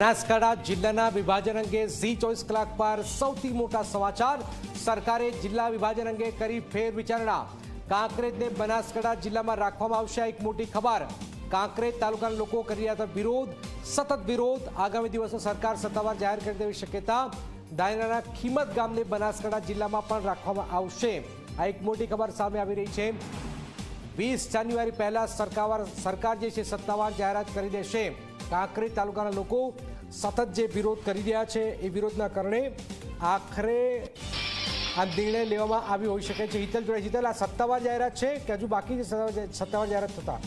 બનાસકાંઠા જિલ્લાના વિભાજન અંગે ઝી 24 કલાક પર સૌથી મોટા સમાચાર। સરકારે જિલ્લા વિભાજન અંગે કરી ફેર વિચારણા। કાંકરેજને બનાસકાંઠા જિલ્લામાં રાખવામાં આવશે એક મોટી ખબર। કાંકરેજ તાલુકાના લોકો કરી રહ્યા હતા વિરોધ, સતત વિરોધ। આગામી દિવસમાં સરકાર સત્તાવાર જાહેર કરી દેવી શક્યતા। ધાનેરાના ખીમત ગામને બનાસકાંઠા જિલ્લામાં પણ રાખવામાં આવશે। આ એક મોટી ખબર સામે આવી રહી છે। 20 જાન્યુઆરી પહેલા સરકાર જે છે સત્તાવાર જાહેરાત કરી દેશે। કાંકરેજ તાલુકાના લોકો સતત જે વિરોધ કરી રહ્યા છે એ વિરોધના કારણે આખરે આ નિર્ણય લેવામાં આવ્યો હોઈ શકે છે। હિતલ જોડે, હિતલ, આ સત્તાવાર જાહેરાત છે કે હજુ બાકી છે સત્તાવાર જાહેરાત થતા?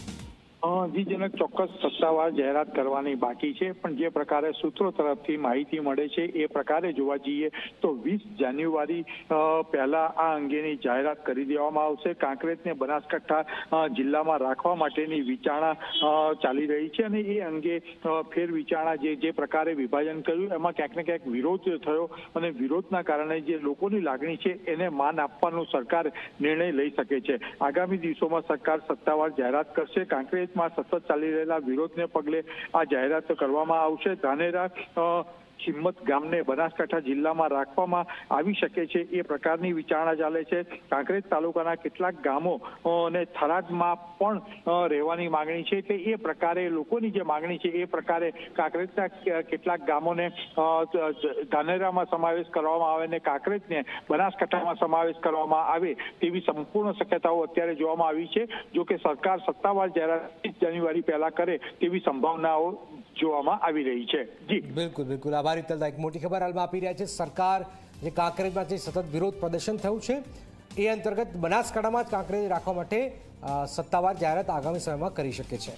જી જનક, ચોક્કસ સત્તાવાર જાહેરાત કરવાની બાકી છે, પણ જે પ્રકારે સૂત્રો તરફથી માહિતી મળે છે એ પ્રકારે જોવા જઈએ તો 20 જાન્યુઆરી પહેલા આ અંગેની જાહેરાત કરી દેવામાં આવશે। કાંકરેજને બનાસકાંઠા જિલ્લામાં રાખવા માટેની વિચારણા ચાલી રહી છે અને એ અંગે ફેર વિચારણા જે પ્રકારે વિભાજન કર્યું એમાં ક્યાંક ને ક્યાંક વિરોધ થયો અને વિરોધના કારણે જે લોકોની લાગણી છે એને માન આપવાનું સરકાર નિર્ણય લઈ શકે છે। આગામી દિવસોમાં સરકાર સત્તાવાર જાહેરાત કરશે। કાંકરેજ સતત ચાલી રહેલા વિરોધને પગલે આ જાહેરાત કરવામાં આવશે। ધાનેરા ખીમત ગામને બનાસકાંઠા જિલ્લામાં રાખવામાં આવી શકે છે એ પ્રકારની વિચારણા ચાલે છે। કાંકરેજ તાલુકાના કેટલાક ગામો અને થરાદમાં પણ રહેવાની માંગણી છે કે એ પ્રકારે લોકોની જે માંગણી છે એ પ્રકારે કાંકરેજના કેટલાક ગામોને ધાનેરામાં સમાવેશ કરવામાં આવે અને કાંકરેજને બનાસકાંઠામાં સમાવેશ કરવામાં આવે તેવી સંપૂર્ણ શક્યતાઓ અત્યારે જોવામાં આવી છે। જો કે સરકાર સત્તાવાર જાહેરાત 20 જાન્યુઆરી પહેલા કરે તેવી સંભાવનાઓ જોવામાં આવી રહી છે। જી બિલકુલ બિલકુલ, આભાર હિતલ। એક મોટી ખબર હાલમાં આપી રહ્યા છે સરકાર જે કાંકરેજમાં જે સતત વિરોધ પ્રદર્શન થયું છે એ અંતર્ગત બનાસકાંઠામાં જ કાંકરેજ રાખવા માટે સત્તાવાર જાહેરાત આગામી સમયમાં કરી શકે છે।